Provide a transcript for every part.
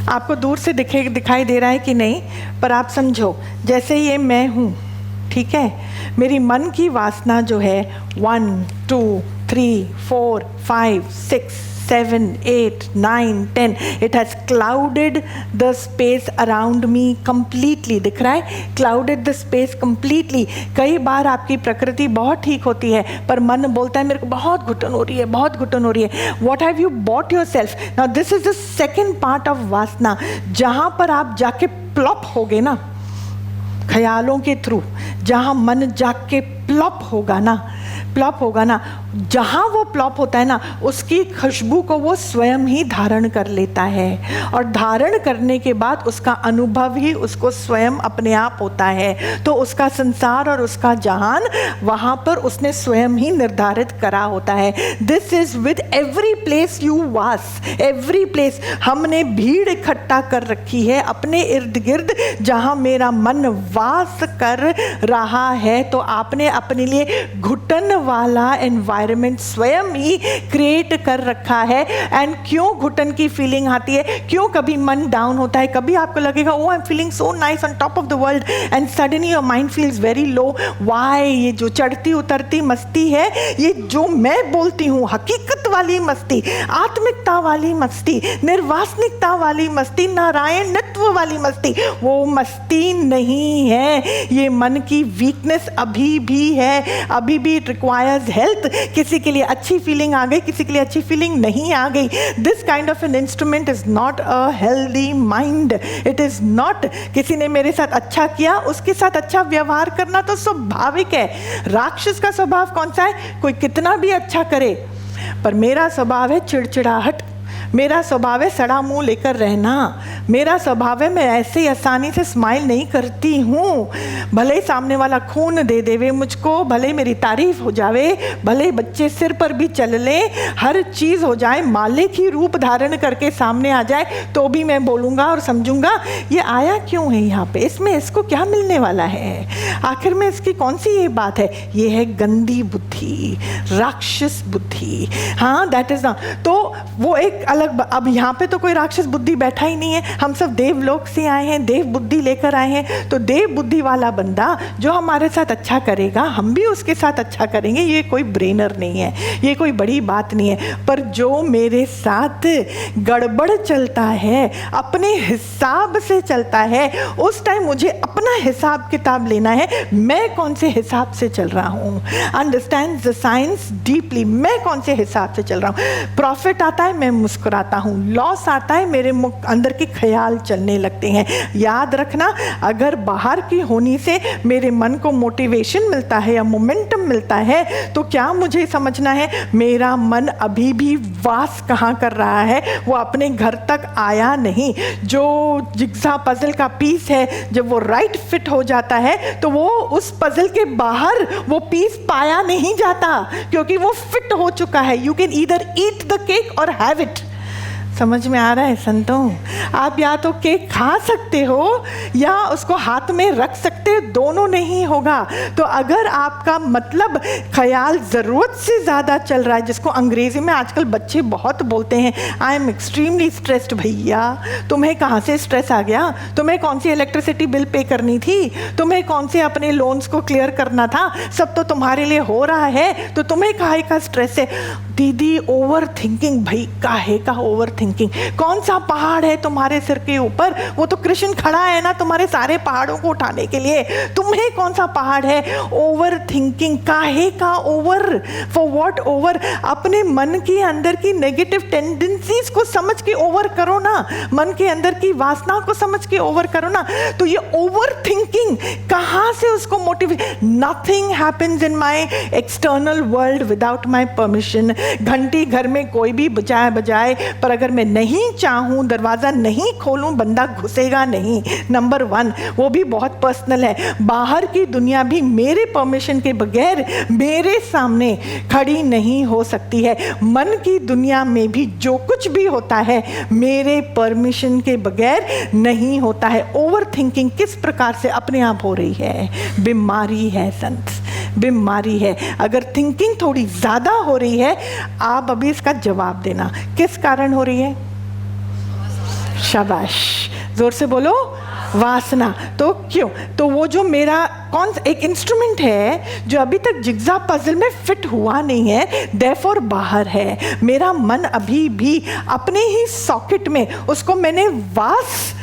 आपको दूर से दिखाई दे रहा है कि नहीं, पर आप समझो जैसे ये मैं हूँ, ठीक है, मेरी मन की वासना जो है 1 2 3 4 5 6 7 8 9 10, it has clouded the space around me completely. दिख रहा है, clouded the space completely. कई बार आपकी प्रकृति बहुत ठीक होती है पर मन बोलता है मेरे को बहुत घुटन हो रही है, बहुत घुटन हो रही है. What have you bought yourself? Now this is the second part of वासना, जहाँ पर आप जाके प्लॉप होगे ना ख्यालों के थ्रू, जहाँ मन जाके प्लॉप होगा ना, जहाँ वो प्लॉप होता है ना, उसकी खुशबू को वो स्वयं ही धारण कर लेता है और धारण करने के बाद उसका अनुभव ही उसको स्वयं अपने आप होता है. तो उसका संसार और उसका जहान वहाँ पर उसने स्वयं ही निर्धारित करा होता है. This is with every place you वास, एवरी प्लेस. हमने भीड़ इकट्ठा कर रखी है अपने इर्द गिर्द जहाँ मेरा मन वास कर रहा है. तो आपने अपने लिए घुटन वाला एनवायरनमेंट स्वयं ही क्रिएट कर रखा है. एंड क्यों घुटन की फीलिंग आती है, क्यों कभी मन डाउन होता है, कभी आपको लगेगा oh I am feeling so nice on top of the world and suddenly your mind feels very low. Why? ये जो चढ़ती उतरती मस्ती है, ये जो मैं बोलती हूँ हकीकत वाली मस्ती, आत्मिकता वाली मस्ती, निर्वासनिकता वाली मस्ती, नारायणत्व वाली मस्ती, वो मस्ती नहीं है. ये मन की वीकनेस अभी भी है, अभी भी इट रिक्वायर्स हेल्थ. किसी के लिए अच्छी फीलिंग आ गई, किसी के लिए अच्छी फीलिंग नहीं आ गई. This kind of an instrument is not a healthy mind. It is not. किसी ने मेरे साथ अच्छा किया, उसके साथ अच्छा व्यवहार करना तो स्वाभाविक है. राक्षस का स्वभाव कौन सा है? कोई कितना भी अच्छा करे, पर मेरा स्वभाव है चिड़चिड़ाहट, मेरा स्वभाव है सड़ा मुंह लेकर रहना, मेरा स्वभाव है मैं ऐसे आसानी से स्माइल नहीं करती हूँ. भले ही सामने वाला खून दे देवे मुझको, भले मेरी तारीफ हो जावे, भले बच्चे सिर पर भी चल ले, हर चीज़ हो जाए, मालिक ही रूप धारण करके सामने आ जाए, तो भी मैं बोलूँगा और समझूंगा ये आया क्यों है यहाँ पे, इसमें इसको क्या मिलने वाला है, आखिर में इसकी कौन सी ये बात है. ये है गंदी बुद्धि, राक्षस बुद्धि. हाँ, दैट इज नॉट. तो वो एक अलग. अब यहाँ पे तो कोई राक्षस बुद्धि बैठा ही नहीं है, हम सब देवलोक से आए हैं, देव बुद्धि लेकर आए हैं. तो देव बुद्धि वाला बंदा जो हमारे साथ अच्छा करेगा, हम भी उसके साथ अच्छा करेंगे. ये कोई ब्रेनर नहीं है, ये कोई बड़ी बात नहीं है. पर जो मेरे साथ गड़बड़ चलता है, अपने हिसाब से चलता है, उस टाइम मुझे अपना हिसाब किताब लेना है. मैं कौन से हिसाब से चल रहा हूँ? Understand the science deeply. मैं कौन से हिसाब से चल रहा हूँ? प्रॉफिट आता है, मैं मुस्कुराता हूँ. लॉस आता है, मेरे अंदर के ख्याल चलने लगते हैं. याद रखना, अगर बाहर की होनी से मेरे मन को मोटिवेशन मिलता है या मोमेंटम मिलता है, तो क्या मुझे समझना है मेरा मन अभी भी वास कहाँ कर रहा है, वो अपने घर तक आया नहीं. जो जिग्सा पजल का पीस है, जब वो राइट फिट हो जाता है तो वो उस पजल के बाहर वो पीस पाया नहीं जाता, क्योंकि वो फिट हो चुका है. You can either eat the cake और हैव इट. समझ में आ रहा है संतों? आप या तो केक खा सकते हो या उसको हाथ में रख सकते हो, दोनों नहीं होगा. तो अगर आपका मतलब ख्याल ज़रूरत से ज़्यादा चल रहा है, जिसको अंग्रेज़ी में आजकल बच्चे बहुत बोलते हैं, आई एम एक्सट्रीमली स्ट्रेस्ड. भैया, तुम्हें कहाँ से स्ट्रेस आ गया? तुम्हें कौन सी इलेक्ट्रिसिटी बिल पे करनी थी? तुम्हें कौन से अपने लोन्स को क्लियर करना था? सब तो तुम्हारे लिए हो रहा है, तो तुम्हें काहे का स्ट्रेस है? दीदी, ओवर थिंकिंग. भाई, काहे का ओवर थिंकिंग? कौन सा पहाड़ है तुम्हारे सिर के ऊपर? वो तो कृष्ण खड़ा है ना तुम्हारे सारे पहाड़ों को उठाने के लिए. तुम्हें कौन सा पहाड़ है? Over thinking. काहे का ओवर? For what over? अपने मन के अंदर की नेगेटिव टेंडेंसीज को समझ के ओवर करो ना, मन के अंदर की वासना को समझ के ओवर करो ना. तो ये ओवर थिंकिंग कहाँ से उसको motivate? Nothing happens in my external world without my permission. घंटी घर में कोई भी बजाए, पर अगर मैं नहीं चाहूँ, दरवाज़ा नहीं खोलूँ, बंदा घुसेगा नहीं. नंबर 1, वो भी बहुत पर्सनल है. बाहर की दुनिया भी मेरे परमिशन के बगैर मेरे सामने खड़ी नहीं हो सकती है. मन की दुनिया में भी जो कुछ भी होता है मेरे परमिशन के बगैर नहीं होता है. ओवर थिंकिंग किस प्रकार से अपने आप हो रही है? बीमारी है संत, बीमारी है. अगर थिंकिंग थोड़ी ज़्यादा हो रही है, आप अभी इसका जवाब देना. किस कारण हो रही है? शाबाश, जोर से बोलो, वासना। तो क्यों? तो वो जो मेरा एक इंस्ट्रूमेंट है जो अभी तक जिग्जा पजल में फिट हुआ नहीं है, देयरफॉर बाहर है। मेरा मन अभी भी अपने ही सॉकेट में, उसको मैंने वास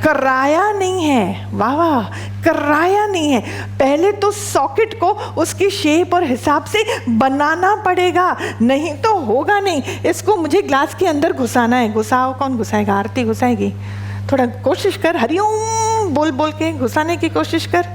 कराया नहीं है। वाह वाह, कराया नहीं है। पहले तो सॉकेट को उसकी शेप और हिसाब से बनाना पड़ेगा, नहीं तो होगा नहीं। इसको मुझे ग्लास के अंदर घुसाना है। घुसाओ, कौन घुसाएगा? आरती घुसाएगी। थोड़ा कोशिश कर, हरिओम बोल बोल के घुसाने की कोशिश कर।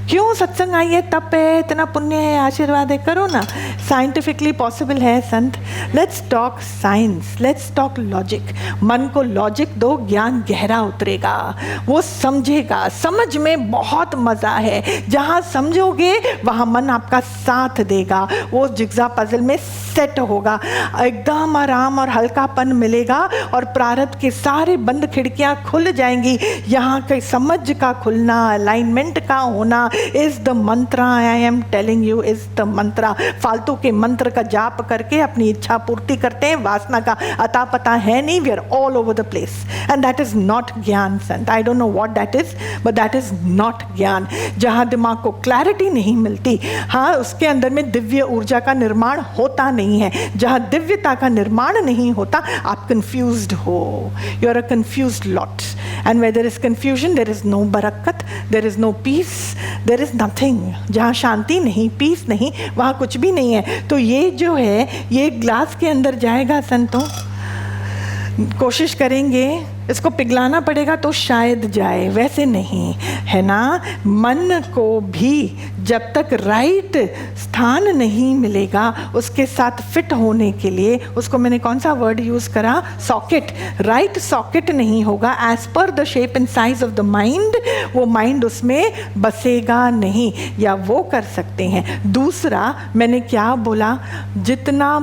क्यों? सत्संग आई है, तप है, इतना पुण्य है, आशीर्वाद है, करो ना। साइंटिफिकली पॉसिबल है संत। Let's talk science, let's talk logic. मन को लॉजिक दो, ज्ञान गहरा उतरेगा, वो समझेगा। समझ में बहुत मज़ा है। जहाँ समझोगे वहाँ मन आपका साथ देगा, वो जिग्जा पजल में सेट होगा, एकदम आराम और हल्कापन मिलेगा और प्रारब्ध के सारे बंद खिड़कियाँ खुल जाएंगी। यहाँ के समझ का खुलना, अलाइनमेंट का होना इज द मंत्र। I am telling you, is the मंत्र। फालतू के मंत्र का जाप करके अपनी इच्छा पूर्ति करते हैं, वासना का अता पता है नहीं। We are all over the place and that is not ज्ञान संत। I don't know what that is, but that is not ज्ञान। जहाँ दिमाग को क्लैरिटी नहीं मिलती, हाँ, उसके अंदर में दिव्य ऊर्जा का निर्माण होता नहीं है। जहाँ दिव्यता का निर्माण नहीं होता, आप कंफ्यूज्ड हो, you are a confused lot. And where there is confusion there is no बरकत, there is no peace, there is nothing. जहाँ शांति नहीं, पीस नहीं, वहाँ कुछ भी नहीं है। तो ये जो है, ये ग्लास के अंदर जाएगा संतों। कोशिश करेंगे, इसको पिघलाना पड़ेगा तो शायद जाए, वैसे नहीं है ना। मन को भी जब तक राइट स्थान नहीं मिलेगा उसके साथ फिट होने के लिए, उसको मैंने कौन सा वर्ड यूज़ करा? सॉकेट। राइट सॉकेट नहीं होगा as per the shape and size of the mind, वो माइंड उसमें बसेगा नहीं। या वो कर सकते हैं। दूसरा मैंने क्या बोला? जितना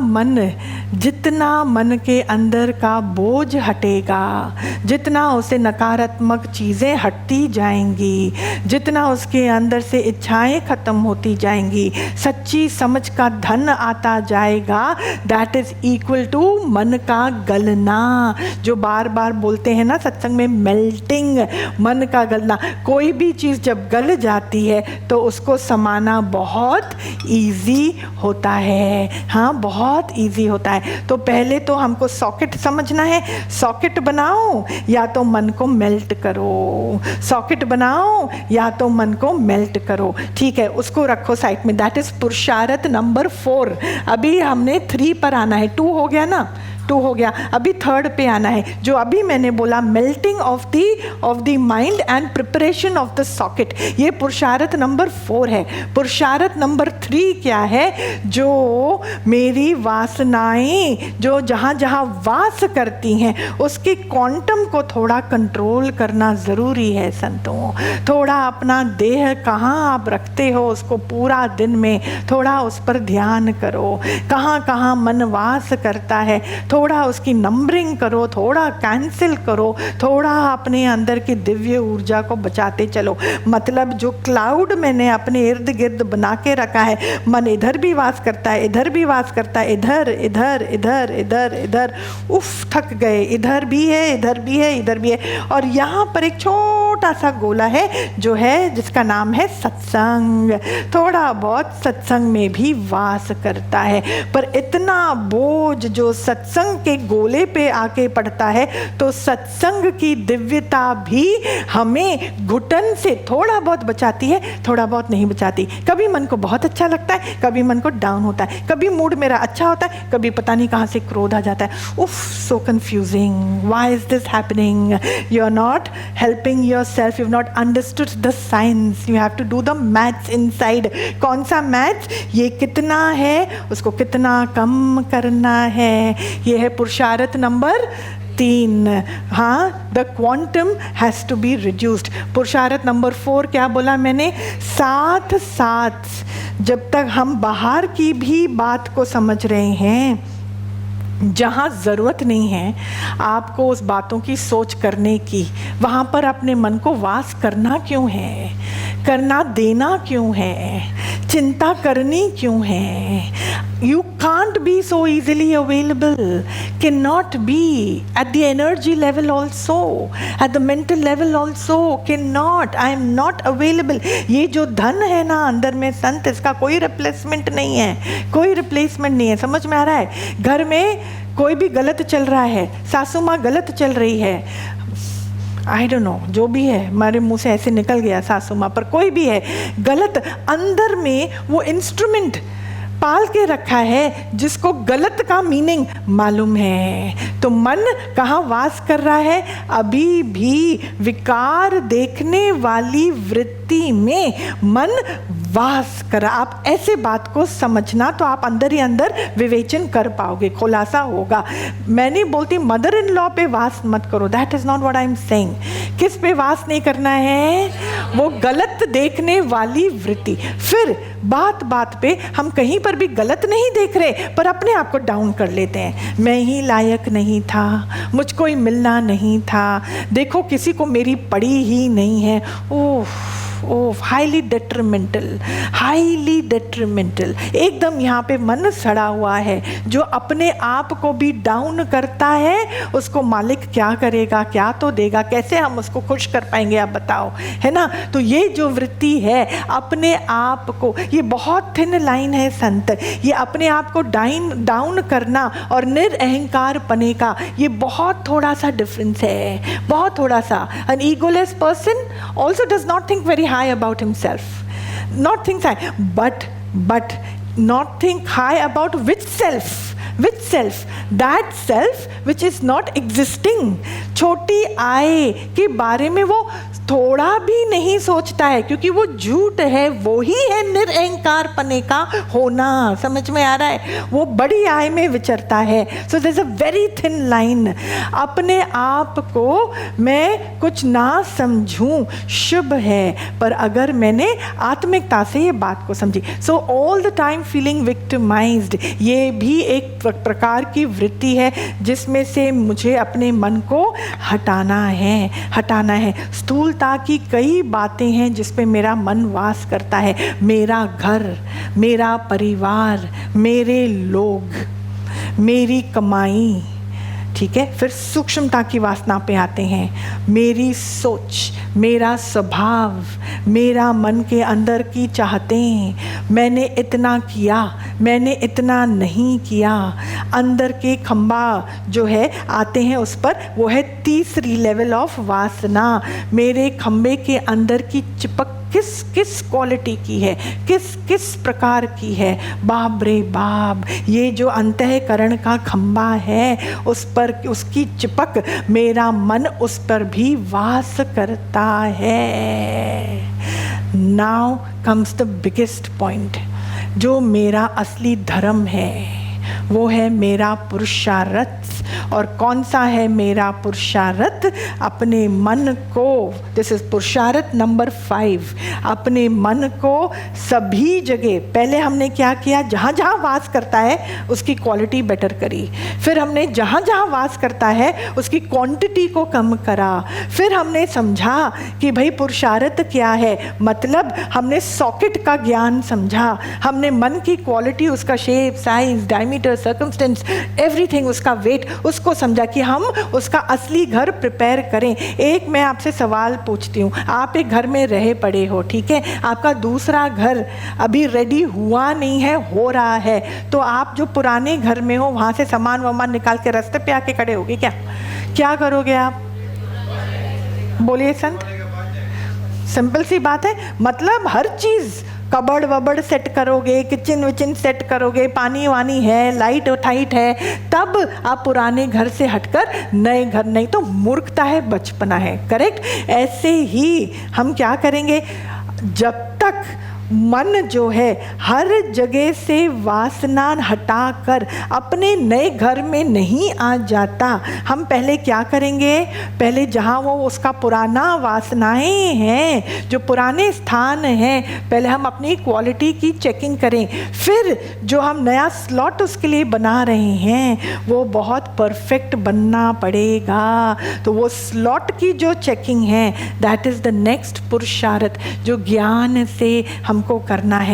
मन के अंदर का बोझ हटेगा, जितना उसे नकारात्मक चीज़ें हटती जाएंगी, जितना उसके अंदर से इच्छाएं खत्म होती जाएंगी, सच्ची समझ का धन आता जाएगा, दैट इज इक्वल टू मन का गलना। जो बार बार बोलते हैं ना सत्संग में, मेल्टिंग, मन का गलना। कोई भी चीज़ जब गल जाती है तो उसको समाना बहुत ईजी होता है। हाँ, बहुत ईजी होता है। तो पहले तो हमको सॉकेट समझना है। सॉकेट बनाओ या तो मन को मेल्ट करो, सॉकेट बनाओ या तो मन को मेल्ट करो। ठीक है, उसको रखो साइड में। दैट इज पुरुषार्थ नंबर 4। अभी हमने 3 पर आना है। 2 हो गया ना, 2 हो गया, अभी 3rd पे आना है। जो अभी मैंने बोला, melting of the mind and preparation of the socket, ये पुरुषार्थ नंबर 4 है। पुरुषार्थ नंबर 3 क्या है? जो मेरी वासनाएं जो जहाँ जहाँ वास करती हैं उसके क्वांटम को थोड़ा कंट्रोल करना ज़रूरी है संतों। थोड़ा अपना देह कहाँ आप रखते हो उसको पूरा दिन में थोड़ा उस पर ध्यान करो। कहाँ कहाँ मन वास करता है, थोड़ा उसकी नंबरिंग करो, थोड़ा कैंसिल करो, थोड़ा अपने अंदर की दिव्य ऊर्जा को बचाते चलो। मतलब जो क्लाउड मैंने अपने इर्द गिर्द बना के रखा है, मन इधर भी वास करता है, इधर भी वास करता है, इधर इधर इधर इधर इधर, उफ थक गए, इधर भी है, इधर भी है, इधर भी है। और यहाँ पर एक छोटा सा गोला है जो है, जिसका नाम है सत्संग। थोड़ा बहुत सत्संग में भी वास करता है, पर इतना बोझ जो सत्संग के गोले पे आके पड़ता है, तो सत्संग की दिव्यता भी हमें घुटन से थोड़ा बहुत बचाती है, थोड़ा बहुत नहीं बचाती। कभी मन को बहुत अच्छा लगता है, कभी मन को डाउन होता है, कभी मूड मेरा अच्छा होता है, कभी पता नहीं कहाँ से क्रोध आ जाता है। उफ, so confusing, why is this happening? You are not helping yourself, you have not understood the science, you have to do the maths inside. कौन सा मैथ्स? ये कितना है, उसको कितना कम करना है। ये है पुरुषार्थ नंबर 3। हाँ, the quantum has to be reduced. पुरुषार्थ नंबर 4 क्या बोला मैंने? साथ साथ जब तक हम बाहर की भी बात को समझ रहे हैं, जहाँ ज़रूरत नहीं है आपको उस बातों की सोच करने की, वहाँ पर अपने मन को वास करना क्यों है? करना देना क्यों है? चिंता करनी क्यों है? You can't be so easily available, cannot be, at the energy level also, at the mental level also, cannot, I am not available. ये जो धन है ना अंदर में संत, इसका कोई रिप्लेसमेंट नहीं है, कोई रिप्लेसमेंट नहीं है। समझ में आ रहा है? घर में कोई भी गलत चल रहा है, सासू माँ गलत चल रही है, आई डोंट नो, जो भी है, हमारे मुंह से ऐसे निकल गया सासू माँ, पर कोई भी है गलत, अंदर में वो इंस्ट्रूमेंट पाल के रखा है जिसको गलत का मीनिंग मालूम है। तो मन कहाँ वास कर रहा है? अभी भी विकार देखने वाली वृत्ति में मन वास कर। आप ऐसे बात को समझना तो आप अंदर ही अंदर विवेचन कर पाओगे, खुलासा होगा। मैं नहीं बोलती मदर इन लॉ पे वास मत करो, that is not what I am saying. किस पे वास नहीं करना है? वो गलत देखने वाली वृत्ति। फिर बात बात पे हम कहीं पर भी गलत नहीं देख रहे, पर अपने आप को डाउन कर लेते हैं। मैं ही लायक नहीं था, मुझको ही मिलना नहीं था, देखो किसी को मेरी पड़ी ही नहीं है। ओह ओह, हाईली डेट्रीमेंटल, हाईली डेट्रीमेंटल। एकदम यहाँ पे मन सड़ा हुआ है। जो अपने आप को भी डाउन करता है उसको मालिक क्या करेगा, क्या तो देगा, कैसे हम उसको खुश कर पाएंगे, आप बताओ, है ना? तो ये जो वृत्ति है अपने आप को, ये बहुत थिन लाइन है संत। ये अपने आप को डाउन करना और निरअहंकार पने का, ये बहुत थोड़ा सा डिफरेंस है, बहुत थोड़ा सा। An egoless person also does not think very high about himself, not think high, but not think high about which self, that self which is not existing। छोटी आय के बारे में वो थोड़ा भी नहीं सोचता है, क्योंकि वो झूठ है, वो ही है निरअहंकार पने का होना। समझ में आ रहा है? वो बड़ी आय में विचरता है। So there is a very thin line. अपने आप को मैं कुछ ना समझूं शुभ है, पर अगर मैंने आत्मिकता से ये बात को समझी, so all the time feeling victimised, ये भी एक प्रकार की वृत्ति है जिसमें से मुझे अपने मन को हटाना है। स्थूलता की कई बातें हैं जिस पे मेरा मन वास करता है। मेरा घर, मेरा परिवार, मेरे लोग, मेरी कमाई, ठीक है। फिर सूक्ष्मता की वासना पे आते हैं। मेरी सोच, मेरा स्वभाव, मेरा मन के अंदर की चाहतें, मैंने इतना किया, मैंने इतना नहीं किया। अंदर के खंबा जो है आते हैं उस पर, वो है तीसरी लेवल ऑफ वासना। मेरे खंबे के अंदर की चिपक किस क्वालिटी की है, किस प्रकार की है। बाप रे बाप, ये जो अंतःकरण का खंबा है उस पर उसकी चिपक, मेरा मन उस पर भी वास करता है। Now comes the biggest point. जो मेरा असली धर्म है वो है मेरा पुरुषार्थ। और कौन सा है मेरा पुरुषार्थ? अपने मन को, दिस इज पुरुषार्थ नंबर 5, अपने मन को सभी जगह, पहले हमने क्या किया, जहाँ जहाँ वास करता है उसकी क्वालिटी बेटर करी। फिर हमने जहाँ जहाँ वास करता है उसकी क्वांटिटी को कम करा। फिर हमने समझा कि भाई पुरुषार्थ क्या है, मतलब हमने सॉकेट का ज्ञान समझा। हमने मन की क्वालिटी, उसका shape, size, diameter, circumstance, everything, उसका वेट, उसको समझा कि हम उसका असली घर प्रिपेयर करें। एक मैं आपसे सवाल पूछती हूँ, आप एक घर में रहे पड़े हो, ठीक है, आपका दूसरा घर अभी रेडी हुआ नहीं है, हो रहा है, तो आप जो पुराने घर में हो वहाँ से सामान वामान निकाल के रास्ते पे आके खड़े होगे क्या करोगे आप? बोलिए संत। सिंपल सी बात है, मतलब हर चीज़, कबड़ वबड़ सेट करोगे, किचन विचन सेट करोगे, पानी वानी है, लाइट टाइट है, तब आप पुराने घर से हटकर नए घर, नहीं तो मूर्खता है, बचपना है। करेक्ट? ऐसे ही हम क्या करेंगे, जब तक मन जो है हर जगह से वासना हटाकर अपने नए घर में नहीं आ जाता, हम पहले क्या करेंगे, पहले जहाँ वो उसका पुराना वासनाएं हैं, जो पुराने स्थान हैं, पहले हम अपनी क्वालिटी की चेकिंग करें। फिर जो हम नया स्लॉट उसके लिए बना रहे हैं वो बहुत परफेक्ट बनना पड़ेगा। तो वो स्लॉट की जो चेकिंग है, दैट इज़ द नेक्स्ट पुरुषार्थ जो ज्ञान से हमको करना है।